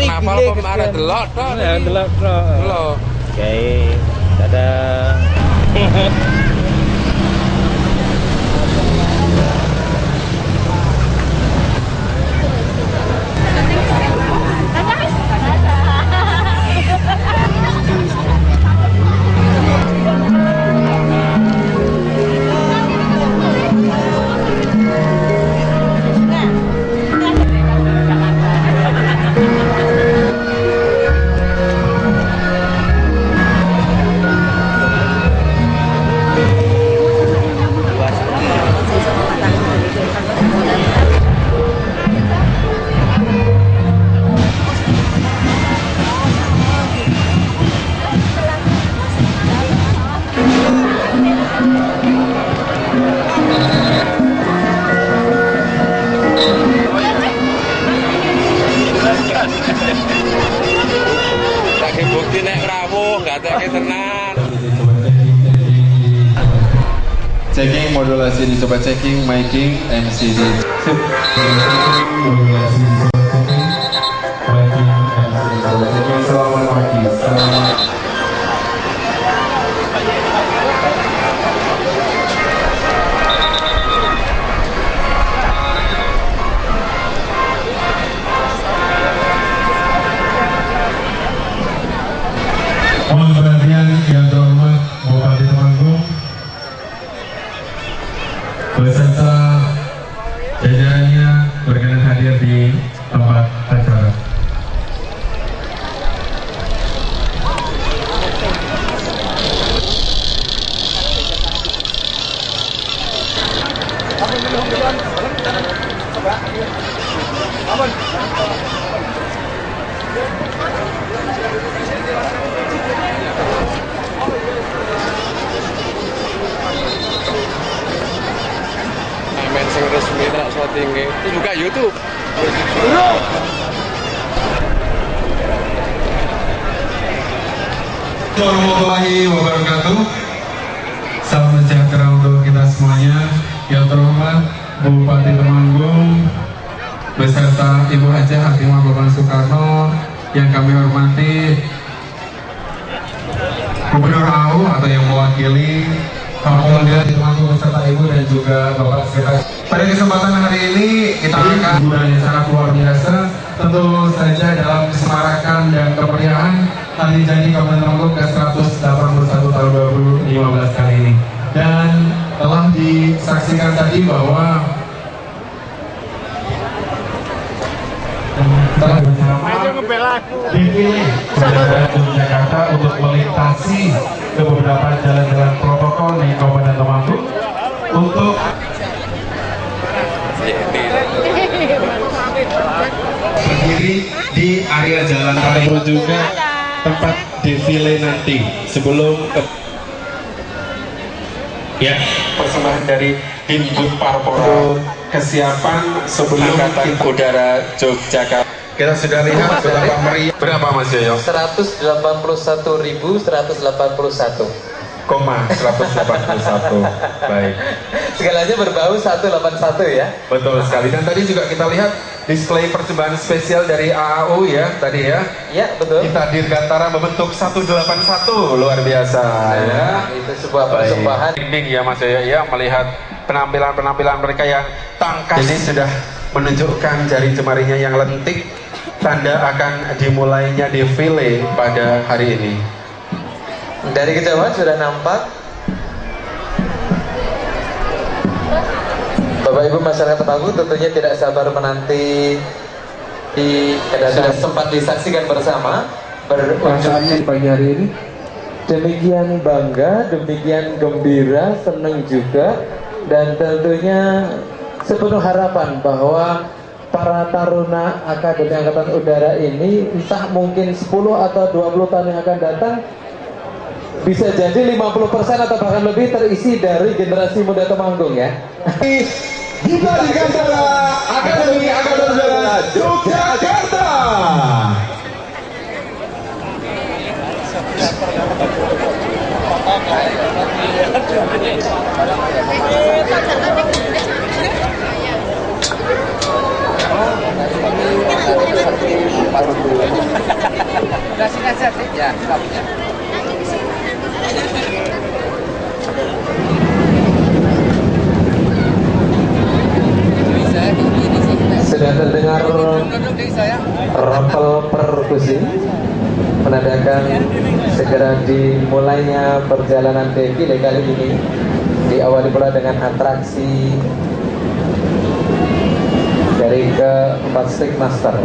karnaval kemarin delok tok. Delok tok. Delok. Oke. Dadah. Bukti nek rawuh gak teke tenan. Checking modulasi dicoba checking miking MCD. Sip. Selamat pagi. Mohon perhatian yang terhormat Bupati Temanggung beserta jajarannya berkenan hadir di tempat acara. Amen sing resmi tak syutinge. Itu juga YouTube. Warahmatullahi wabarakatuh. Salam sejahtera untuk kita semuanya. Yang terhormat Bupati Temanggung beserta Ibu Hajah Hatimah Bapak Soekarno, yang kami hormati Gubernur AU atau yang mewakili Kapolda Temanggung beserta Ibu dan juga Bapak Sekretaris. Pada kesempatan hari ini kita akan budaya sangat luar biasa, tentu saja dalam kesemarakan dan kemeriahan Hari Jadi Kabupaten Temanggung ke-181 tahun 2015 kali ini. Dan telah disaksikan tadi bahwa telah dipilih dari Jakarta untuk melintasi ke beberapa jalan-jalan protokol di Kabupaten Temanggung untuk berdiri di area jalan raya juga tempat defile nanti sebelum ya persembahan dari Dimbud Parpora kesiapan sebelum Angkatan Udara Yogyakarta. Kita sudah lihat betapa meriah. Berapa Mas Yoyo? 181.181. 181. Baik. Segalanya berbau 181 ya. Betul sekali. Dan tadi juga kita lihat display persembahan spesial dari AAU ya tadi ya. Iya betul. Kita Dirgantara membentuk 181, luar biasa ya. Itu sebuah persembahan. Dinding ya Mas Yoyo ya, melihat penampilan mereka yang tangkas. Ini sudah menunjukkan jari jemarinya yang lentik, tanda akan dimulainya defile pada hari ini. Dari kejauhan sudah nampak Bapak Ibu masyarakat Temanggung tentunya tidak sabar menanti sudah sempat disaksikan bersama berunjuknya pagi hari ini. Demikian bangga, demikian gembira, senang juga, dan tentunya sepenuh harapan bahwa para taruna Akademi Angkatan Udara ini entah mungkin 10 atau 20 tahun yang akan datang bisa jadi 50% atau bahkan lebih terisi dari generasi muda Temanggung ya. Kita Dirgantara Akademi Angkatan Udara Yogyakarta. Ya, stop ya. Sudah terdengar rapel perkusi menandakan segera dimulainya perjalanan defile kali ini. Diawali pula dengan atraksi dari keempat stick master.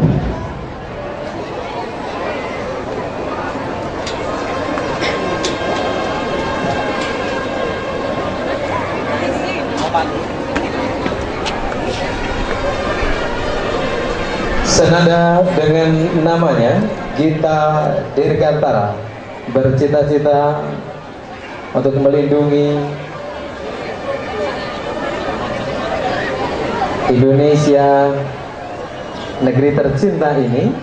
Senada dengan namanya, Gita Dirgantara bercita-cita untuk melindungi Indonesia, negeri tercinta ini,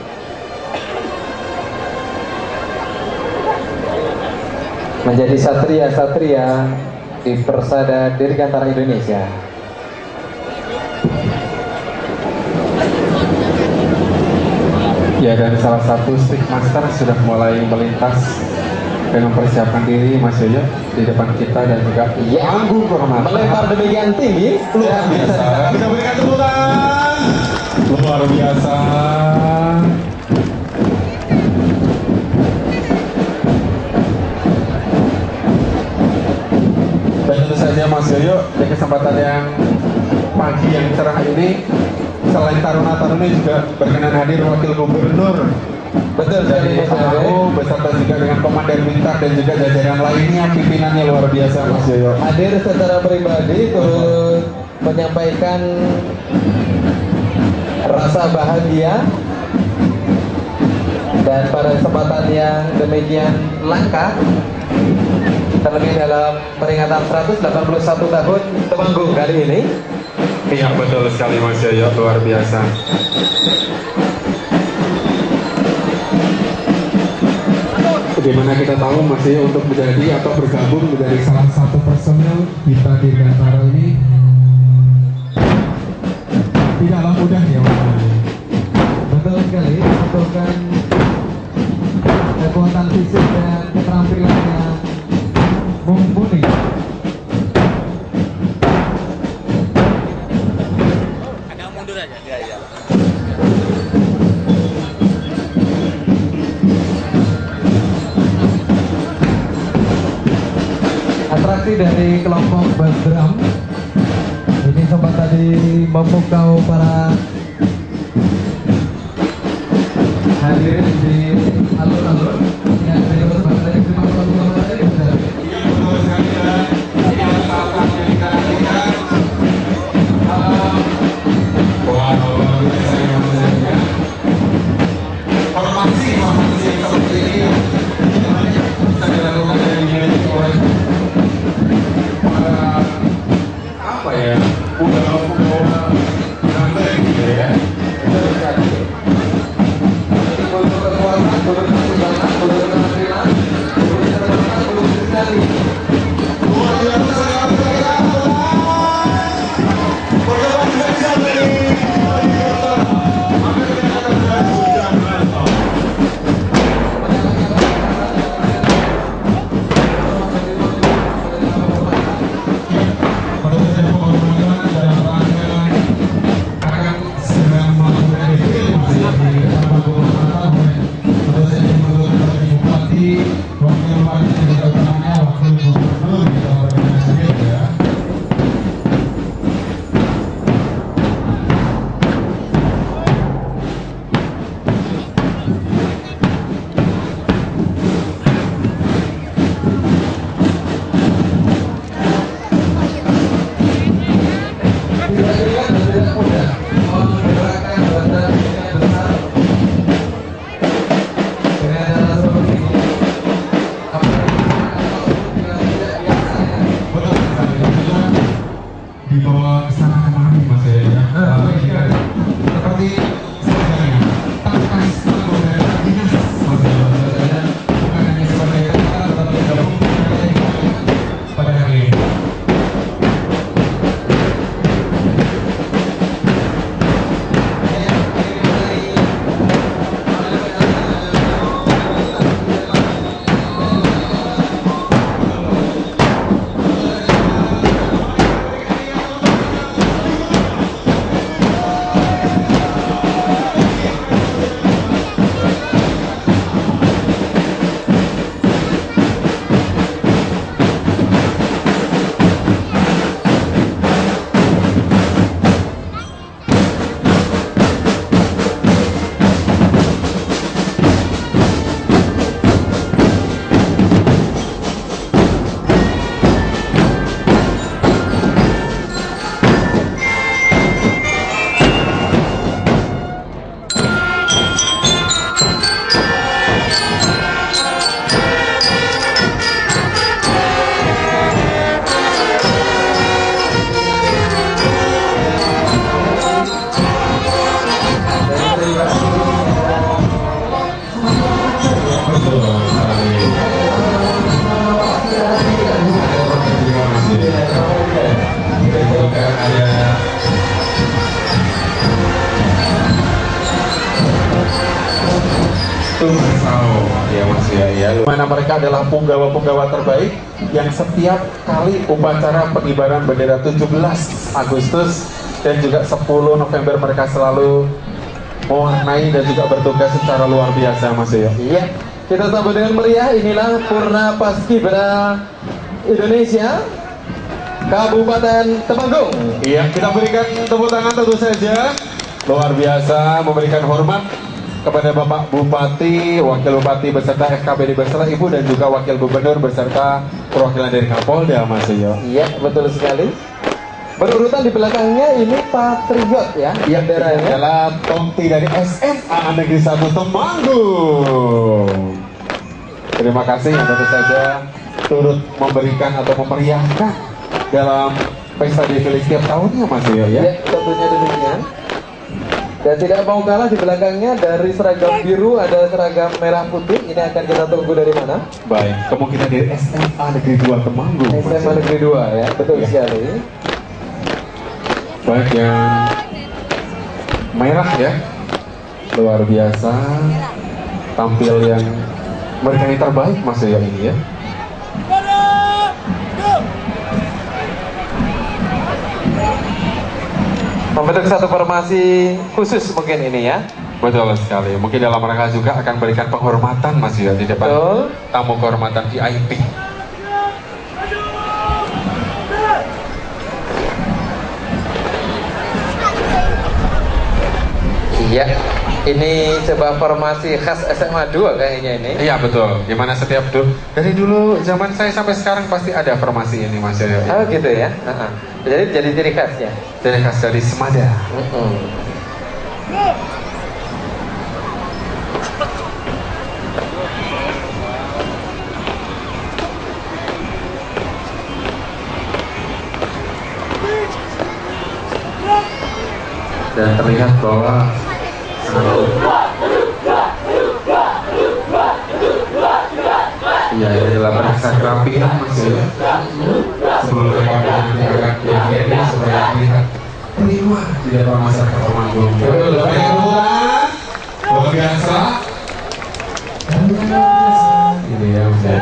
menjadi satria-satria di Persada Dirgantara Indonesia. Ya, dan salah satu stick master sudah mulai melintas dengan mempersiapkan diri Mas Yoyo di depan kita dan juga panggung kehormatan. Melempar demikian tinggi, luar biasa. Kita berikan tepuk tangan. Luar biasa. Dan tentu saja Mas Yoyo, di kesempatan yang pagi yang cerah ini, selain taruna-taruna juga berkenan hadir Wakil Gubernur. Betul Dari sekali, Mas Yoyo. PAU beserta juga dengan Komandan Bintang dan juga jajaran lainnya, pimpinannya luar biasa Mas Yoyo. Hadir secara pribadi turut menyampaikan rasa bahagia dan pada kesempatan yang demikian langka, terlebih dalam peringatan 181 tahun Temanggung kali ini. Iya, betul sekali Mas Yoyo, luar biasa. Bagaimana kita tahu Mas Yoyo untuk menjadi atau bergabung menjadi salah satu personel kita di Dirgantara ini tidaklah mudah ya Mas Yoyo. Betul sekali, membutuhkan kekuatan fisik dan keterampilan yang mumpuni. Agak mundur aja. Iya. Atraksi dari kelompok bass drum ini sempat tadi memukau para hadirin di alur-alur yang terus berada di apa ya, udah nambah gitu ya. Tumasau ya Mas ya. Mana mereka adalah punggawa-punggawa terbaik yang setiap kali upacara pengibaran bendera 17 Agustus dan juga 10 November mereka selalu mewarnai dan juga bertugas secara luar biasa Mas ya. Iya, kita sambut dengan meriah. Inilah Purna Paskibra Indonesia Kabupaten Temanggung. Iya, kita berikan tepuk tangan tentu saja. Luar biasa memberikan hormat kepada Bapak Bupati, Wakil Bupati beserta FKBD beserta Ibu dan juga Wakil Gubernur beserta perwakilan dari Kapolda Mas Yo. Iya, betul sekali. Berurutan di belakangnya ini Patriot ya. Yang adalah Tomti dari SMA Negeri 1 Temanggung. Terima kasih yang tentu saja turut memberikan atau memeriahkan dalam pesta defile setiap tahunnya Mas Yo ya. Iya, tentunya demikian. Dan tidak mau kalah di belakangnya dari seragam biru ada seragam merah putih. Ini akan kita tunggu dari mana? Baik, kemungkinan dari SMA Negeri 2 Temanggung. SMA Negeri 2 ya, betul sekali. Baik, yang merah ya, luar biasa, tampil yang mereka yang terbaik Mas ya ini ya. Membentuk satu formasi khusus mungkin ini ya. Betul sekali. Mungkin dalam rangka juga akan berikan penghormatan Mas ya di depan Betul. tamu kehormatan VIP. Iya, ini sebuah formasi khas SMA 2 kayaknya ini. Iya betul. Dimana setiap dari dulu zaman saya sampai sekarang pasti ada formasi ini Mas ya. Oh gitu ya. Jadi ciri khasnya. Dari khas dari Semada. Dan terlihat bahwa iya, ini adalah periksa kerapian Mas ya. Sebelum mereka menjalankan ini supaya terlihat terima di depan masyarakat Temanggung. Betul, luar biasa. Ini ya Mas ya.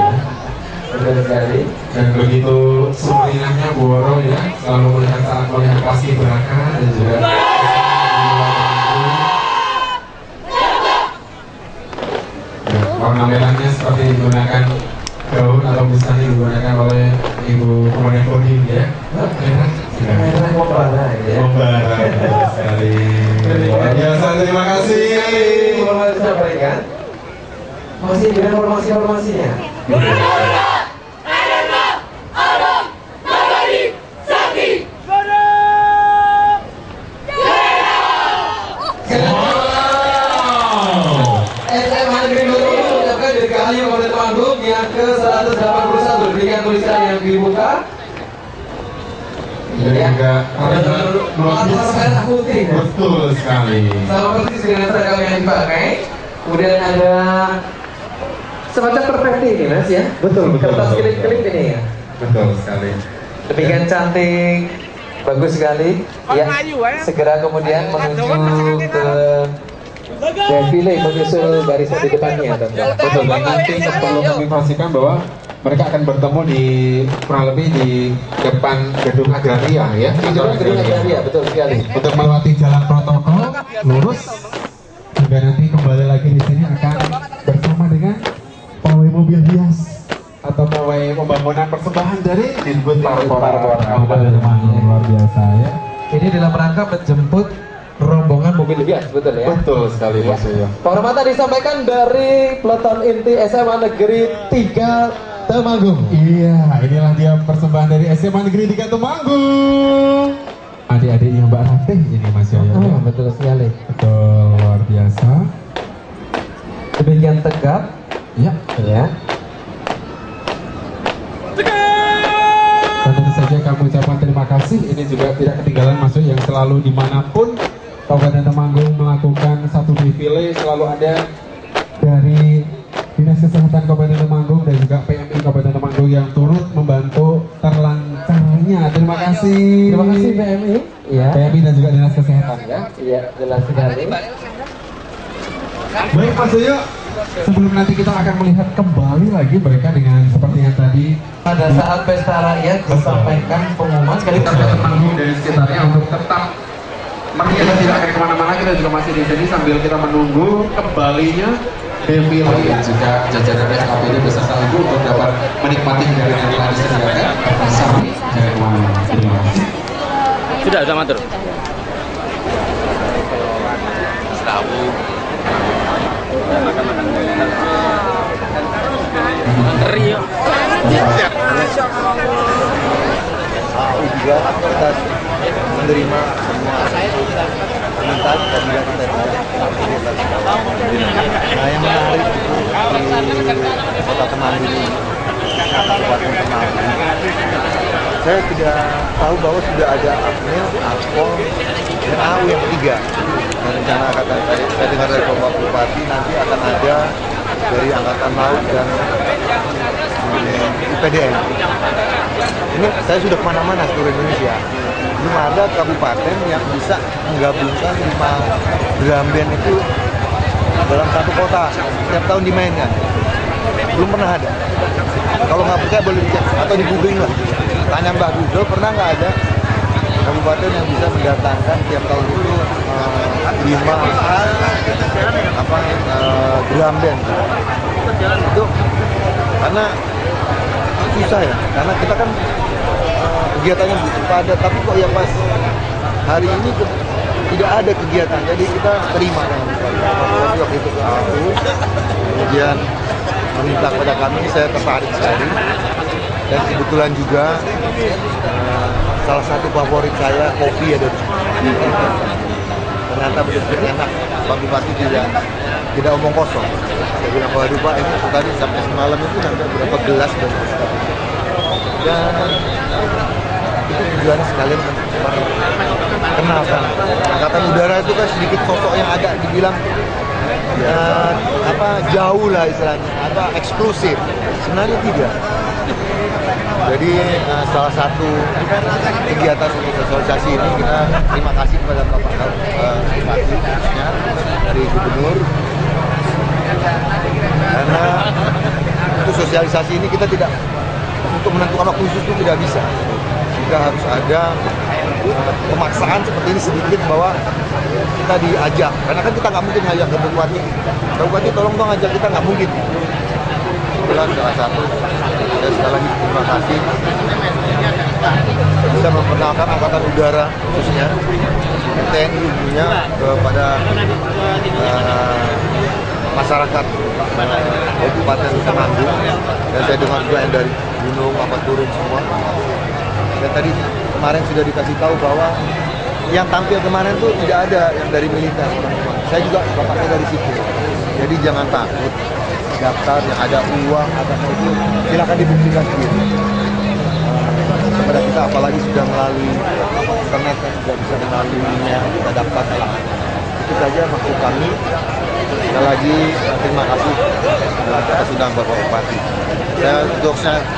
Betul sekali. Dan begitu sumringahnya Bu Woro ya, selalu melihat saat melihat Paskibraka dan juga warna merahnya seperti digunakan gaun atau misalnya digunakan oleh Ibu Komandan Kodim ya. Merah Membara ya. membara sekali. Luar biasa, terima kasih. Informasi sampaikan. Masih dengan informasinya. SMA Negeri 2 mengucapkan dirgahayu Kabupaten Temanggung yang ke-181 diberikan tulisan yang dibuka. Dan juga Warna putih. betul sekali. Sama persis dengan seragam yang dipakai. Kemudian ada semacam perfecti ini Mas ya. Betul. Kertas kelip-kelip ini ya. Betul sekali. Demikian cantik, bagus sekali. Ya, segera kemudian menuju ke defile menyusul barisan di depannya. Betul, dan nanti perlu kami informasikan bahwa mereka akan bertemu di kurang lebih di depan gedung agraria ya. Gedung agraria, betul sekali. Untuk melewati jalan protokol lurus juga nanti kembali lagi di sini akan bersama dengan pawai mobil hias atau pawai pembangunan persembahan dari Dinbud Parpora Kabupaten Temanggung. Luar biasa ya. Ini dalam rangka menjemput rombongan mobil hias, betul ya? Betul sekali Mas Yoyo. Penghormatan disampaikan dari Peleton Inti SMA Negeri 3 Temanggung. Iya, inilah dia persembahan dari SMA Negeri 3 Temanggung. Adik-adiknya Mbak Ratih ini Mas Yoyo. Betul sekali. Betul, luar biasa. Demikian tegap. Ya. Ya. Dan tentu saja kami ucapkan terima kasih. Ini juga tidak ketinggalan masuk yang selalu dimanapun Kabupaten Temanggung melakukan satu defile selalu ada dari Dinas Kesehatan Kabupaten Temanggung dan juga PMI Kabupaten Temanggung yang turut membantu terlancarnya. Terima kasih. Terima kasih PMI. Ya. PMI dan juga Dinas Kesehatan ya. Iya, jelas sekali. Baik Mas Yoyo, sebelum nanti kita akan melihat kembali lagi mereka dengan seperti yang tadi Pada saat pesta rakyat disampaikan pengumuman sekali kita menunggu dari sekitarnya untuk tetap kita tidak akan kemana-mana, kita juga masih di sini sambil kita menunggu kembalinya defile dan juga jajaran SKPD beserta ibu untuk dapat menikmati hidangan yang telah disediakan. Sampai jangan kemana-mana. Terima kasih. Sudah matur. Tahu. Rio. Juga kita menerima semua permintaan apabila kita tidak nah yang menarik di kota Temanggung ini, Kabupaten Temanggung, saya tidak tahu bahwa sudah ada APMIL, APOL, dan AU yang ketiga. Dan rencana angkatan tadi saya dengar dari Bapak Bupati nanti akan ada dari Angkatan Laut dan IPDN. Ini saya sudah kemana-mana seluruh Indonesia. Belum ada kabupaten yang bisa menggabungkan 5 drum band itu dalam satu kota setiap tahun dimainkan. Belum pernah ada. Kalau nggak percaya boleh dicek atau di googling lah. Tanya Mbak Google, pernah nggak ada kabupaten yang bisa mendatangkan tiap tahun itu 5 drum band. Itu karena susah ya, karena kita kan kegiatannya begitu padat, tapi kok ya pas hari ini tidak ada kegiatan, jadi kita terima dengan waktu itu ke aku, kemudian meminta kepada kami, saya tertarik sekali, dan kebetulan juga salah satu favorit saya kopi ada di sini. Ternyata betul-betul enak, Pak Bupati tidak omong kosong. Saya bilang, waduh Pak, ini tadi sampai semalam itu sampai berapa gelas dan itu tujuannya sekalian kenalkan. Angkatan Udara itu kan sedikit sosok yang agak dibilang jauh lah istilahnya, eksklusif. Sebenarnya tidak. Jadi salah satu kegiatan untuk sosialisasi ini kita terima kasih kepada Bapak Bupati dari Gubernur, karena untuk sosialisasi ini kita tidak untuk menentukan waktu khusus itu tidak bisa. Kita harus ada pemaksaan seperti ini sedikit bahwa kita diajak, karena kan kita nggak mungkin ngajak ke Bupati. Bupati tolong dong ajak kita, nggak mungkin. Itulah salah satu. Dan sekali lagi terima kasih bisa memperkenalkan Angkatan Udara khususnya TNI umumnya kepada masyarakat Kabupaten Temanggung, dan saya dengar juga yang dari gunung turun semua. Dan tadi kemarin sudah dikasih tahu bahwa yang tampil kemarin tuh tidak ada yang dari militer, teman-teman. Saya juga bapaknya dari sipil, jadi jangan takut daftar yang ada uang atau itu, silakan dibuktikan sendiri kepada kita, apalagi sudah melalui internet kan sudah bisa melaluinya, kita daftar. Itu saja maksud kami. Sekali lagi terima kasih atas undangan Bapak Bupati. Saya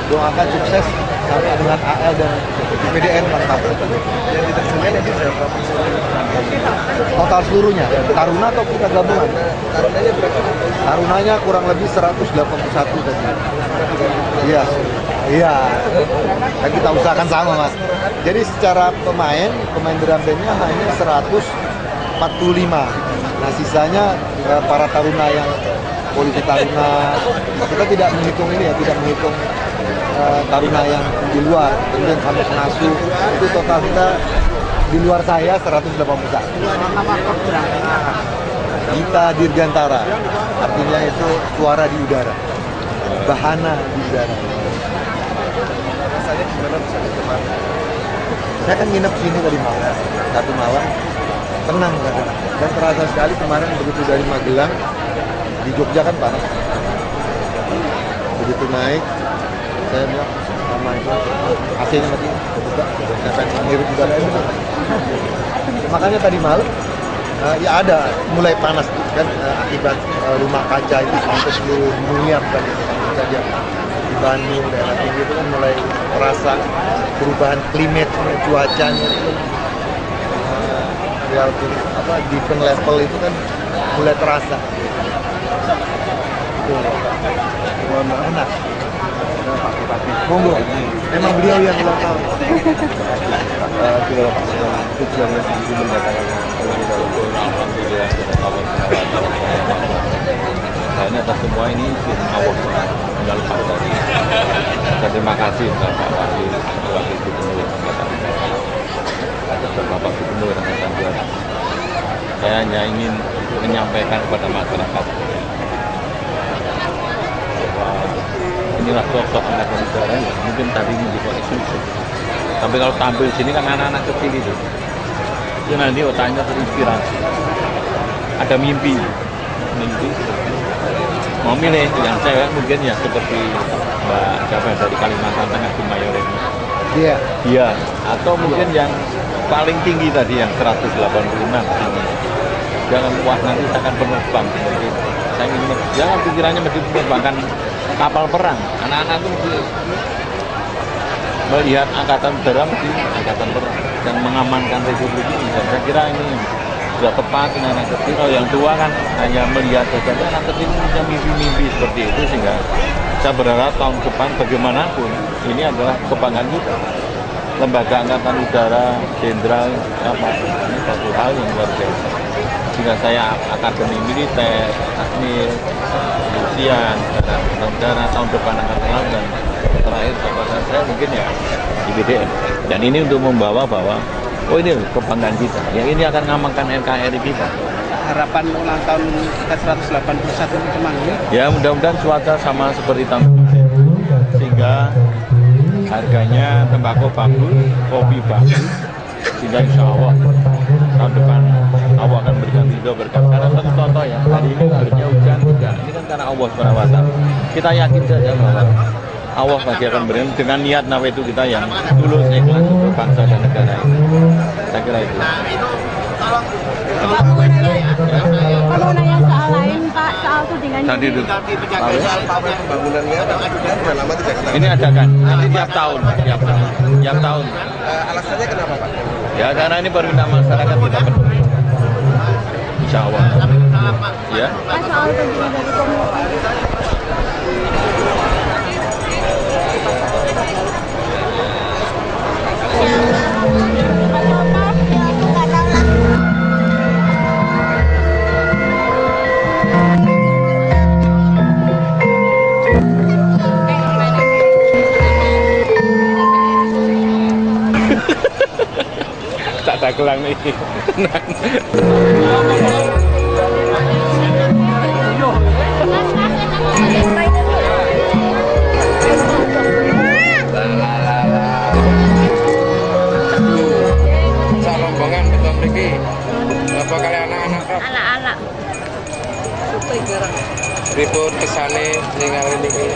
doakan sukses sampai dengan AL dan IPDN lengkap. Total seluruhnya, Taruna atau kita gabungan? Tarunanya berapa? Tarunanya kurang lebih 181 tadi. Iya. Kan kita usahakan sama Mas. Jadi secara pemain drum bandnya hanya 145. Nah sisanya para taruna yang polisi taruna, kita tidak menghitung ini ya, tidak menghitung taruna yang di luar, kemudian sampai pengasuh, itu total kita di luar saya 181. Kita Dirgantara, artinya itu suara di udara, bahana di udara. Rasanya gimana bisa dicoba? Saya kan nginep sini tadi malam, satu malam, tenang katanya. Dan terasa sekali kemarin begitu dari Magelang, di Jogja kan panas. Begitu naik, saya bilang sama itu AC-nya mati, buka, saya pengen ngirit udara itu. Makanya tadi malam ya ada mulai panas kan akibat rumah kaca itu sampai seluruh dunia, bukan di Temanggung saja, di Bandung daerah tinggi itu kan mulai terasa perubahan klimat, cuacanya itu walaupun different level itu kan mulai terasa. Mohon maaf. Monggo. Emang beliau yang ulang tahun. Tujuannya sendiri mendatangkan ini atas semua ini Allah tinggal Pak dari. Terima kasih Bapak Wakil Gubernur atas Bapak Gubernur dan saya hanya ingin menyampaikan kepada masyarakat inilah sosok anak negara ya. Mungkin tadi ini juga isu, tapi kalau tampil sini kan anak-anak kecil itu nanti otaknya terinspirasi, ada mimpi mau milih yang cewek mungkin ya seperti Mbak Jawa dari Kalimantan Tengah di Mayor ini. Iya. Atau mungkin yang paling tinggi tadi yang 186 tinggi. Jangan puas nanti saya akan penerbang. Saya ingin jangan pikirannya mesti menerbangkan kapal perang. Anak-anak itu melihat angkatan udara mesti angkatan perang dan mengamankan republik ini. Dan saya kira ini sudah tepat dengan anak kecil. Oh, yang tua kan hanya melihat saja, anak kecil punya mimpi-mimpi seperti itu, sehingga saya berharap tahun depan bagaimanapun ini adalah kebanggaan kita. Lembaga Angkatan Udara, Jenderal, ini satu hal yang luar biasa. Sehingga saya akademi militer, admir, kepolisian, mudah-mudahan tahun depan akan laut dan terakhir jabatan saya mungkin ya di BDN. Dan ini untuk membawa bahwa oh ini kebanggaan kita, yang ini akan ngamankan NKRI kita. Harapan ulang tahun kita 181 Temanggung. Ya mudah-mudahan cuaca sama seperti tahun kemarin, sehingga harganya tembakau bagus, kopi bagus, sehingga insya Allah tahun depan Allah akan berikan ridho berkah. Karena satu contoh ya, hari ini sumbernya hujan tidak, ini kan karena Allah SWT. Kita yakin saja bahwa Allah pasti akan berikan dengan niat nawaitu kita yang tulus ikhlas untuk bangsa dan negara ini. Saya kira itu. Kalau nanya soal lain Pak, soal tudingan Tadi itu. Soal pembangunannya sudah lama tidak ketemu. Ini adakan nanti tiap tahun. Alasannya kenapa Pak? Ya karena ini permintaan masyarakat kita penuhi. Insya Allah. Ya. Pak, soal tudingan dari komunitas. Tak ada gelang ini. Rombongan betul niki. Apa kali anak-anak Rob? Anak-anak. Ribut kesane tinggal niki.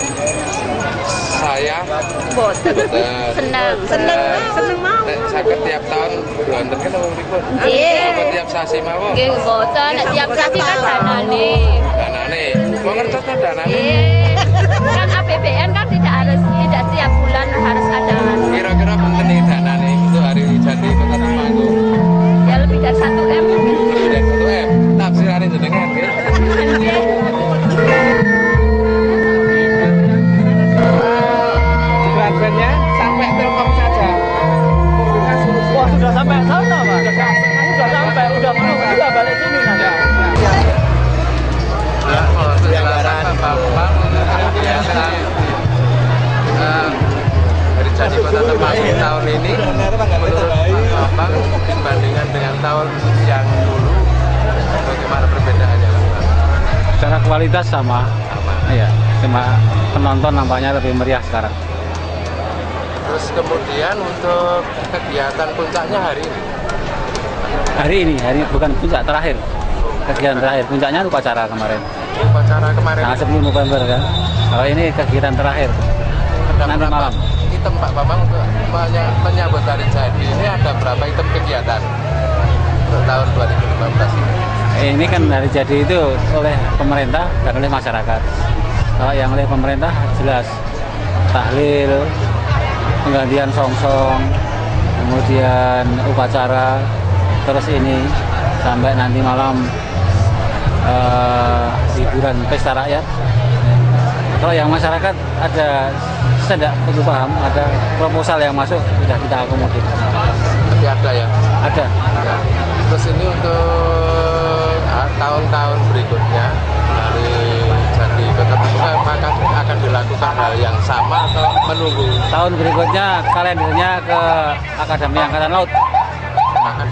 Saya seneng mau. Sakit tiap tahun wonten kan wong ribut. Nggih. Apa tiap sasi mawon? Nggih, mboten. Nek tiap sasi kan danane. Danane. Mau ngertos ta danane? Nggih. Kan APBN kan tidak setiap bulan harus ada. Kira-kira punten iki danane untuk hari jadi Kota Temanggung. Ya lebih dari 1 M mungkin. Lebih dari 1 M. Tafsirane jenengan nggih. Transfernya sampai Telkom saja. Wah, sudah sampai sana, Pak. Sudah sampai, udah penuh, udah balik sini nanti. Hari jadi Kota Temanggung tahun ini menurut Pak Bambang dibandingkan dengan tahun yang dulu bagaimana perbedaannya? Secara kualitas sama. Iya, cuma penonton nampaknya lebih meriah sekarang. Terus kemudian untuk kegiatan puncaknya hari ini? Hari bukan puncak terakhir. Kegiatan terakhir, puncaknya upacara kemarin. Upacara kemarin Nah, 10 November kan. Kalau ini kegiatan terakhir. ada Nanti berapa malam. item Pak Bambang untuk menyambut hari jadi ini ada berapa item kegiatan untuk tahun 2015 ini? Ini kan hari jadi itu oleh pemerintah dan oleh masyarakat. Kalau yang oleh pemerintah jelas tahlil, penggantian song-song, kemudian upacara, terus ini sampai nanti malam hiburan pesta rakyat, Kalau yang masyarakat ada, saya tidak perlu paham, ada proposal yang masuk sudah kita akomodir. Tapi ada ya? Ada. Ya. Terus ini untuk tahun-tahun berikutnya dari Jadi Kota Terbuka akan dilakukan hal yang sama atau menunggu? Tahun berikutnya kalendernya ke Akademi Angkatan Laut. Akan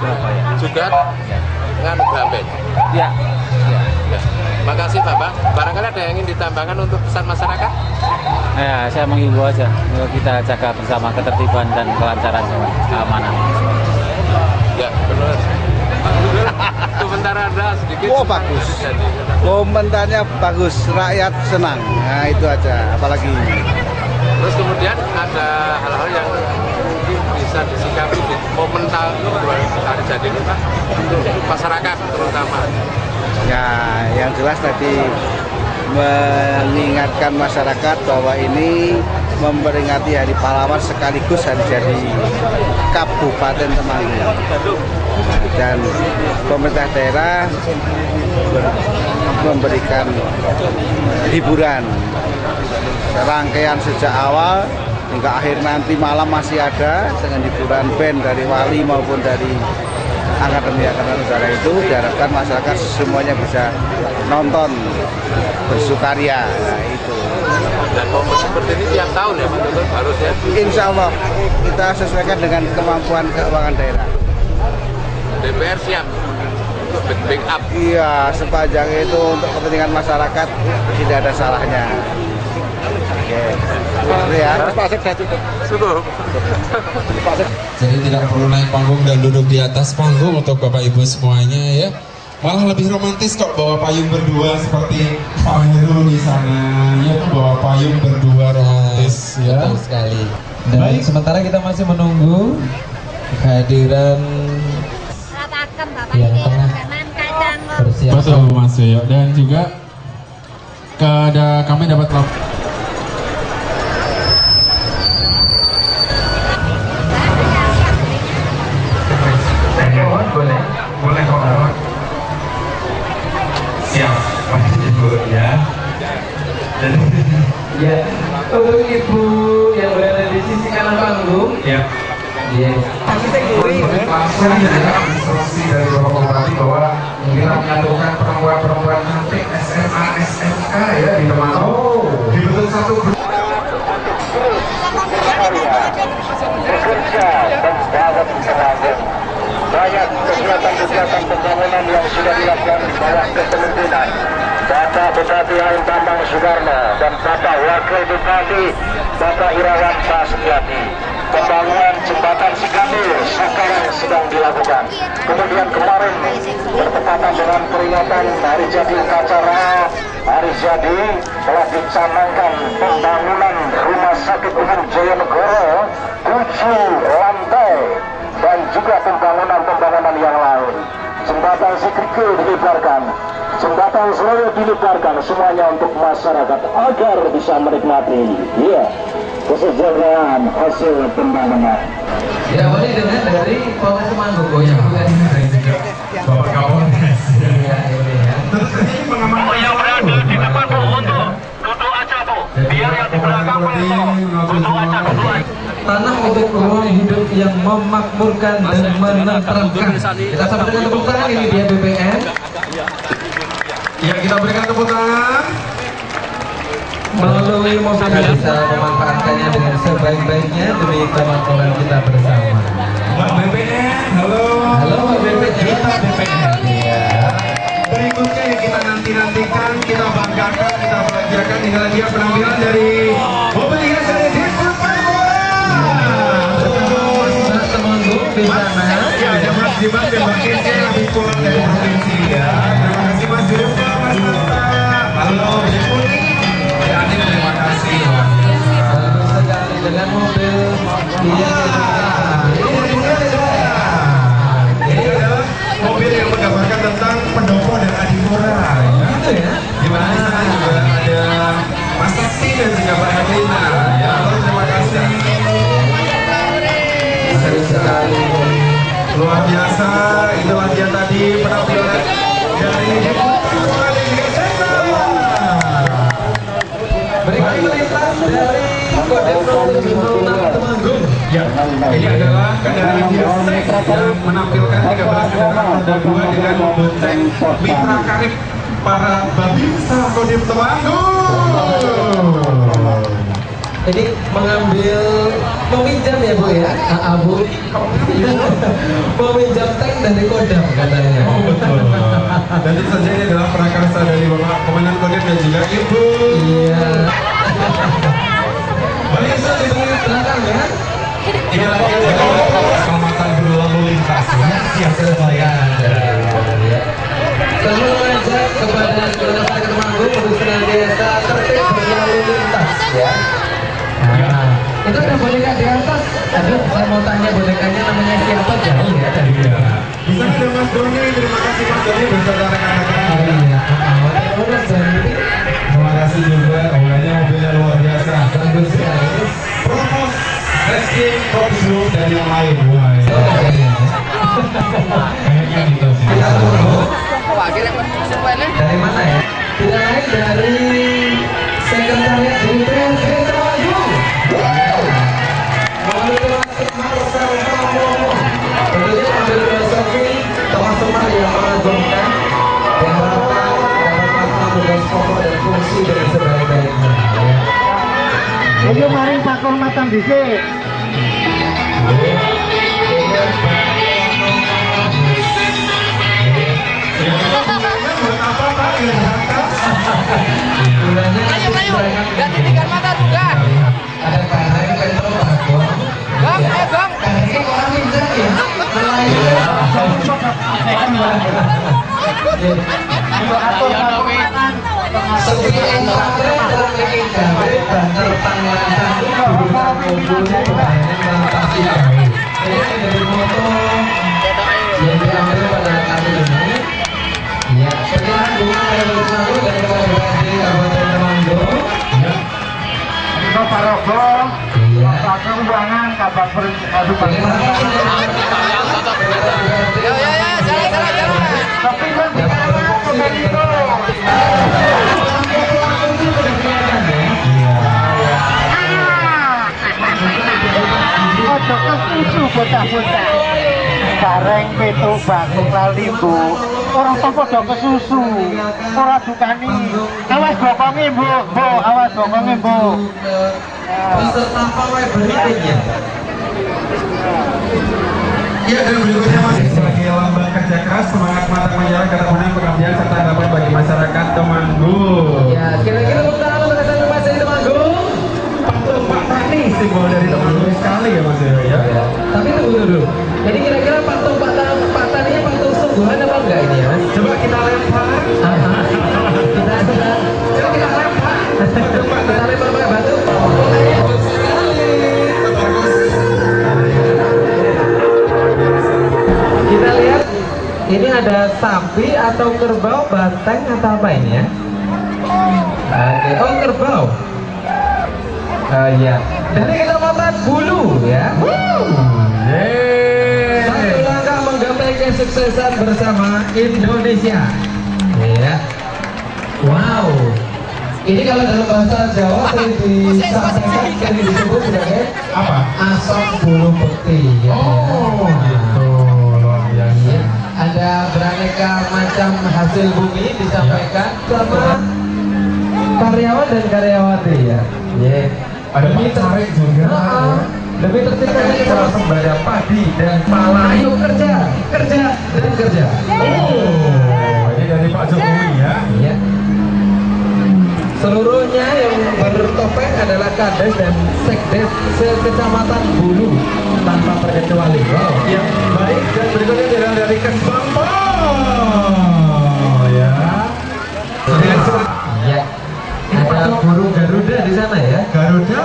juga nganu Blamben. Ya. Ya. Makasih Bapak. Barangkali ada yang ingin ditambahkan untuk pesan masyarakat? Ya, saya menghimbau aja kita jaga bersama ketertiban dan kelancaran keamanan. Ya, benar. Komentar Anda sedikit. Oh, bagus. Komentarnya bagus, rakyat senang. Nah, itu aja, apalagi. Terus kemudian ada hal-hal yang mungkin bisa disikapi di momen tahun hari jadi ini Pak, untuk masyarakat terutama. Ya, yang jelas tadi mengingatkan masyarakat bahwa ini memperingati Hari Pahlawan sekaligus hari jadi Kabupaten Temanggung. Dan pemerintah daerah memberikan hiburan rangkaian sejak awal hingga akhir nanti malam masih ada dengan hiburan band dari Wali maupun dari Akademi Angkatan Udara. Itu diharapkan masyarakat semuanya bisa nonton bersukaria. Nah, itu. Dan momen seperti ini tiap tahun ya Pak Tutur harusnya? Insya Allah kita sesuaikan dengan kemampuan keuangan daerah. DPR siap untuk backup. Iya, sepanjang itu untuk kepentingan masyarakat tidak ada salahnya. Oke, ya. Cukup. Jadi tidak perlu naik panggung dan duduk di atas panggung untuk Bapak Ibu semuanya ya. Malah lebih romantis kok bawa payung berdua seperti Pak Heru di sana. Ya, bawa payung berdua romantis ya. Betul sekali. Dan sementara kita masih menunggu kehadiran yang tengah bersiap. Betul Mas Yoyo. Dan juga kami dapat boleh kok. Siap, Ibu ya. Ya, untuk Ibu yang berada di sisi kanan panggung. Ya. Yes. Langsung ya, instruksi dari Bapak Bupati bahwa kita menyatukan perempuan-perempuan cantik SMA, SMK ya di Temanggung. Dibentuk satu grup. Bekerja dan bangun Temanggung. Banyak kegiatan-kegiatan pembangunan yang sudah dilakukan di bawah kepemimpinan Bapak Bupati Halim Bambang Sugarno dan Bapak Wakil Bupati Bapak Irawan Sasetiati. Pembangunan jembatan Cikamil sekarang sedang dilakukan. Kemudian kemarin bertepatan dengan peringatan hari jadi upacara hari jadi telah dicanangkan pembangunan Rumah Sakit Umum Jayanegara 7 lantai dan juga pembangunan yang lain. Jembatan Sikrikil dilebarkan, jembatan Selawe dilebarkan, semuanya untuk masyarakat agar bisa menikmati kesejahteraan hasil pembangunan. Diawali dengan dari Polres Temanggung yang juga Bapak Kapolres. Yang berada di depan Bu untuk duduk aja Bu, biar yang di belakang duduk aja. tanah untuk ruang hidup yang memakmurkan dan menenteramkan. Kita sama dengan tepuk tangan ini dia BPN. Ya, kita berikan tepuk tangan. Melalui mobil bisa memanfaatkannya dengan sebaik-baiknya demi kemakmuran kita bersama. Mbak BPN, halo. Halo Mbak BPN. Kita BPN. Ya. Berikutnya yang kita nantikan, kita banggakan, kita bahagiakan inilah dia penampilan dari mobil hias dari Depok Mbak Temanggung di sana. Ya, ada Mas Dimas dan Mbak Kece lebih pulang dari provinsi ya. Terima kasih Mas Dirma, Mas Nata. Halo, Depok. Ya, ini terima kasih. Bagus sekali dengan mobil Ini adalah mobil yang menggambarkan tentang pendopo dan adipura ya. Di mana di sana juga ada Mas Sakti dan juga Pak Herlina ya. Terima kasih. Bagus sekali. Luar biasa, itulah dia tadi penampilan dari Depok. Berikut melintas dari Kodim 0706 Temanggung. Ya, ini adalah kendaraan Hirsek yang menampilkan 13 kendaraan roda 2 dengan bonceng mitra karib para Babinsa Kodim Temanggung. Ini meminjam ya Bu ya, Bu. Meminjam tank dari Kodam katanya. Oh betul. Dan tentu saja ini adalah prakarsa dari Bapak Komandan Kodim dan juga Ibu. Iya. Bisa di belakang ya. ini lagi keselamatan berlalu lintas. Siap saya. Selalu mengajak kepada seluruh masyarakat Temanggung untuk senantiasa tertib berlalu lintas ya. Nah, itu ada boneka di atas. Aduh, saya mau tanya bonekanya namanya siapa jauh ya tadi ya. Di sana ada Mas Doni, terima kasih Mas Doni beserta rekan-rekan. Iya, udah jadi. Terima kasih juga, awalnya mobilnya luar biasa. Bagus sekali. Promos Rescue Top Group dan yang lain. Wah, kayaknya gitu sih. Dari mana ya? Tidak lain dari Sekretariat DPRD Temanggung. Tentunya ambil filosofi teman-teman yang mengagumkan, diharapkan dapat tugas pokok dan fungsi dengan sebaik-baiknya. Ayo mari pakol matang dhisik. Ayo, ganti tiga mata juga. Ada kareng Petro Bagong. Gong, gong. Karengnya orang pintar ya. Seperti entrade dan gawe banter panglasan bukan kumpulnya kebanyakan dalam pasti gawe. Ini dari foto yang diambil pada kali ini. Ya, penyerahan bunga pada Temanggung dari Kepala BPRD Kabupaten Temanggung. Ya. Kita parogo. Iya. Pakai uangan kabar adu Jalan. Tapi kan kita itu. Ojo kesusu bocah-bocah. Kareng Petro Bagong lali Bu. Orang tuh podo kesusu. Ora dukani. Awas bokonge Bu, Bu, awas bokonge Bu. Peserta pawai berikutnya. Ya, dan berikutnya masih sebagai lambang kerja keras, semangat matang menyala, keteguhan, pengabdian serta harapan bagi masyarakat Temanggung. Ya, kira-kira untuk tangan untuk kesehatan Mas dari Temanggung. Patung Pak Tani, simbol dari Temanggung sekali ya Mas ya. Ya. Tapi tunggu dulu. Jadi kira-kira patung Pak Tani patung sungguhan apa enggak ini ya Mas? Coba kita lempar. Kita lempar. Kita lempar pakai batu. Kita lihat ini ada sapi atau kerbau, banteng atau apa ini ya? Oke. Oh, kerbau. Iya. Dari Kecamatan Bulu ya. Satu langkah menggapai kesuksesan bersama Indonesia. Ya. Wow. Ini kalau dalam bahasa Jawa sering disampaikan, sering disebut sebagai Apa? asam bulu bekti. Ya. Oh, gitu. Luar biasa. Ada beraneka macam hasil bumi disampaikan sama karyawan dan karyawati ya. Yeah. Ada tarik juga. Lebih tertibnya kita sembada padi dan pala. Ayo kerja, kerja dan kerja. Oh, ini dari Pak Jokowi ya. Iya. Seluruhnya yang bertopeng adalah Kades dan Sekdes Kecamatan Bulu tanpa terkecuali. Wow. Ya, baik, dan berikutnya adalah dari Kesbangpol. Ya. Iya. Ada burung Garuda di sana ya. Garuda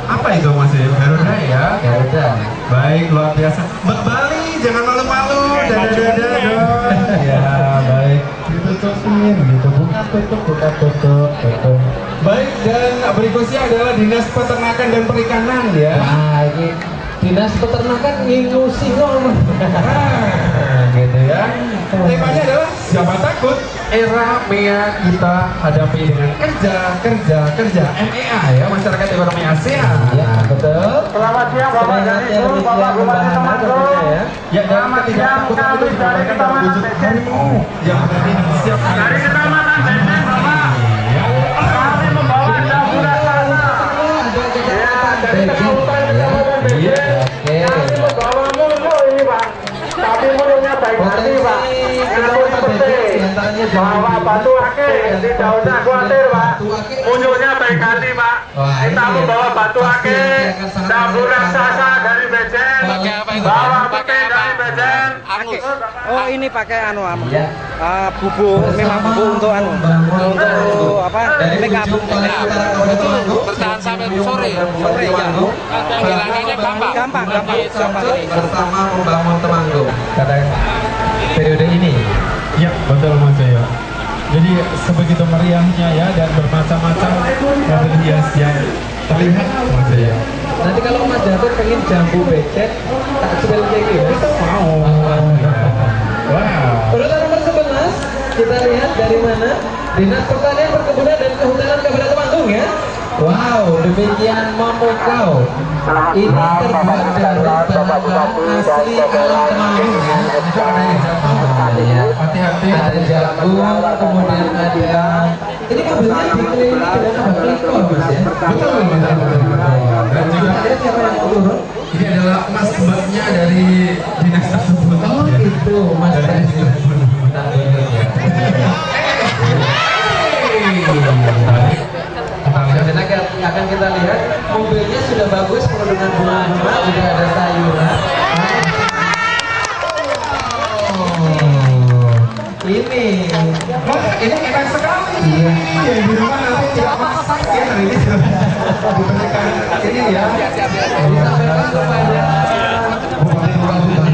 apa itu Mas? Garuda ya. Garuda. Baik, luar biasa. Mbak Bali, jangan malu-malu. Dada-dada dong. Ya, baik. Ditutupin gitu. Buka tutup. Baik, dan berikutnya adalah Dinas Peternakan dan Perikanan ya. Nah, ini Dinas Peternakan ngingu singong. Gitu ya. Temanya adalah siapa takut era MEA kita hadapi dengan kerja MEA ya, masyarakat ekonomi ASEAN. Ya betul. Selamat siang Bapak dan Ibu, Bapak Bupati Temanggung. Ya, dan tidak takut itu digambarkan dalam wujud harimau yang berada di setiap Dari Kecamatan Benteng Bapak, kami membawa dabu raksasa. Ya, dari Kecamatan Benteng. Kami membawa mulu ini Pak. Tapi mulunya baik hati Pak. Namun penting bawa batu akik, tidak usah khawatir Pak. Mulunya baik hati Pak. Kita membawa batu akik, dabu raksasa dari Bejen, bawa pete dari Bejen. Oh ini pakai bubuk, memang bubuk untuk untuk apa? Make up. Bertahan sampai sore. Sore ya. Penghilangannya gampang. bersama membangun Temanggung pada periode ini. Ya, betul Mas Jaya. Jadi sebegitu meriahnya ya, dan bermacam-macam mobil hias yang terlihat Mas Jaya. Nanti kalau Mas Jatuh pengen jambu becek, tak sepel kayak gitu. Wow. Urutan nomor 11 kita lihat dari mana? Dinas Pertanian, Perkebunan dan Kehutanan Kabupaten Temanggung ya. Wow, demikian memukau. Ini terbuat dari bahan asli alam Temanggung ya. Itu ada yang jambu. Hati-hati. Ada jambu, kemudian ada. Ini kabelnya dikelilingi dengan kabel ekor Mas ya. Betul. Dan juga Lihat siapa yang turun? ini adalah Mas Mbaknya dari dinas tersebut. Oh gitu, Mas Presiden. Akan kita lihat mobilnya sudah bagus, penuh dengan bunga-bunga, juga ada sayuran. Ini enak sekali. Iya. Ya, di rumah nanti tidak masak ya hari ini. Diberikan ini ya. disampaikan kepada Bupati Temanggung,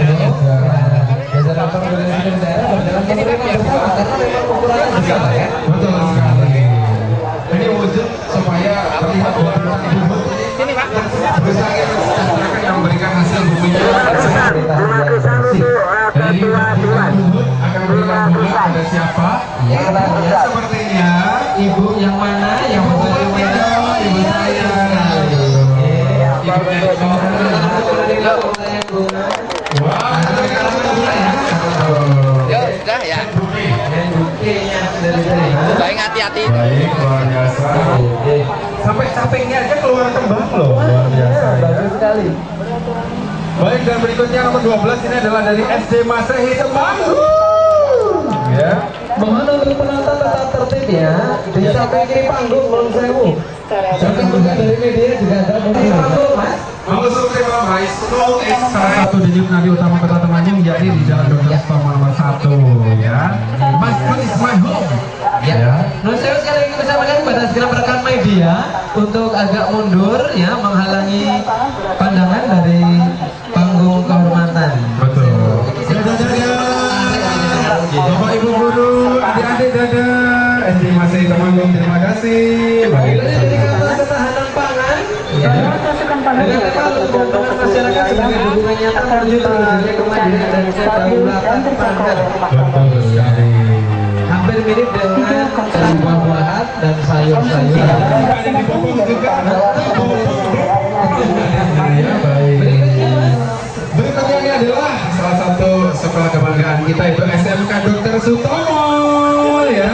jajaran pemerintahan daerah berjalan menerima bersama karena memang ukurannya besar ya. Betul sekali. Ini wujud supaya terlihat bahwa ibu ini berusaha masyarakat yang memberikan hasil buminya. Dari Luhut akan memberikan bunga pada siapa? Ya, Sepertinya ibu yang mana? Yang betul mana? Ibu saya. Yuk, sudah ya. Baik, hati-hati. baik, luar biasa. Sampai sampingnya aja keluar kembang loh, luar biasa. Bagus sekali. Baik, dan berikutnya nomor 12 ini adalah dari SD Masehi Temanggung. Ya. Mohon untuk penonton tetap tertib ya. Di samping kiri panggung belum sewu. Samping juga dari media juga ada panggung Mas. Mengusung tema High School is salah satu denyut nadi utama Kota Temanggung, yakni di Jalan Dr. Sutomo nomor 1 ya. My school is my home. Ya. Nah, saya sekali lagi bersamakan kepada segala rekan media untuk agak mundur ya, menghalangi pandangan dari panggung kehormatan. Betul. Bapak Ibu guru, adik-adik dadah. SD Masehi Temanggung, terima kasih. Baik, dari kantor ketahanan pangan. Ya. Dengan tema lingkungan masyarakat sebagai dukungan nyata menuju terwujudnya kemandirian dan kedaulatan pangan. Betul sekali. Hampir mirip dengan buah-buahan dan sayur-sayuran. Ya, baik. Berikutnya ini adalah salah satu sekolah kebanggaan kita, itu SMK Dr. Sutomo ya.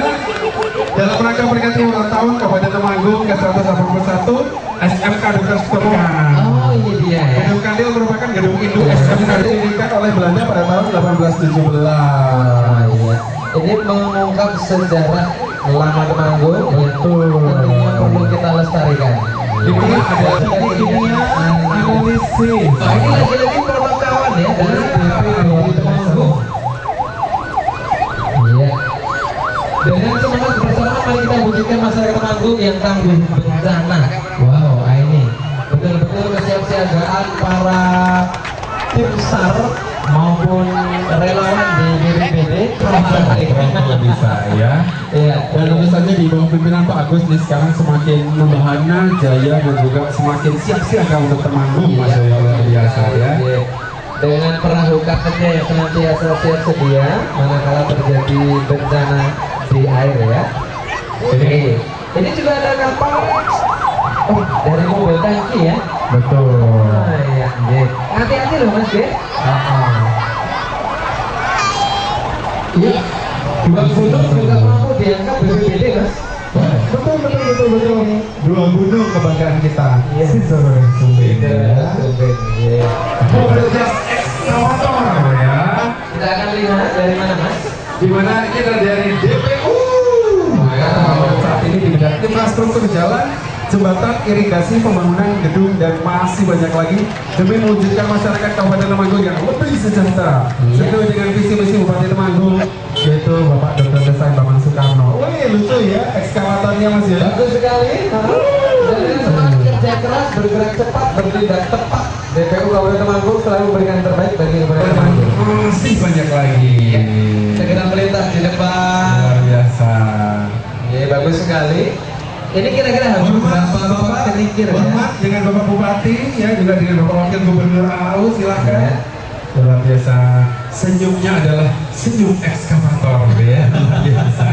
Dalam rangka peringati ulang tahun Kabupaten Temanggung ke-181 SMK Dr. Sutomo. Oh ini dia ya. Gedung Kandil merupakan gedung induk SMK didirikan oleh Belanda pada tahun 1817. Iya. Ini mengungkap sejarah lama Temanggung, yaitu tentunya perlu kita lestarikan. Di mana ada kimia analisis. Nah, ini lagi-lagi program kawan ya dari BPBD Temanggung. Iya. Dengan semangat bersama mari kita wujudkan masyarakat Temanggung yang tangguh bencana. Wow, ini betul-betul kesiapsiagaan para tim SAR maupun relawan di BPBD kalau bisa ya. Dan tentu saja di bawah pimpinan Pak Agus nih sekarang semakin membahana, jaya dan juga semakin siap-siaga untuk Temanggung, Mas Yoyo, luar biasa ya. Dengan perahu kaptennya yang senantiasa siap sedia manakala terjadi bencana di air ya. Ini juga ada kapal dari mobil tangki ya. Betul. Iya. Hati-hati loh Mas ya. Iya. Dua gunung juga mampu diangkat BPBD Mas. Betul. Dua gunung kebanggaan kita. Iya. Saudara Sumben ya. Mobilitas ekskavator ya. Kita akan lihat dari mana Mas? Di mana kita dari DPU. Saat ini di bidang infrastruktur jalan, jembatan, irigasi, pembangunan gedung dan masih banyak lagi demi mewujudkan masyarakat Kabupaten Temanggung yang lebih sejahtera sesuai dengan visi misi Bupati Temanggung, yaitu Bapak Dr. Desai Bambang Soekarno. Wih, lucu ya ekskavatornya Mas ya. Bagus sekali. Dengan semangat kerja keras, bergerak cepat, bertindak tepat, DPU Kabupaten Temanggung selalu memberikan yang terbaik bagi Kabupaten Temanggung. Masih banyak lagi. Segera melintas di depan. Luar biasa. Ya, bagus sekali. Ini kira-kira harus berapa Bapak ketikir ya? Hormat dengan Bapak Bupati ya, juga dengan Bapak Wakil Gubernur AU, silakan. Luar biasa. Senyumnya adalah senyum ekskavator ya. Luar biasa.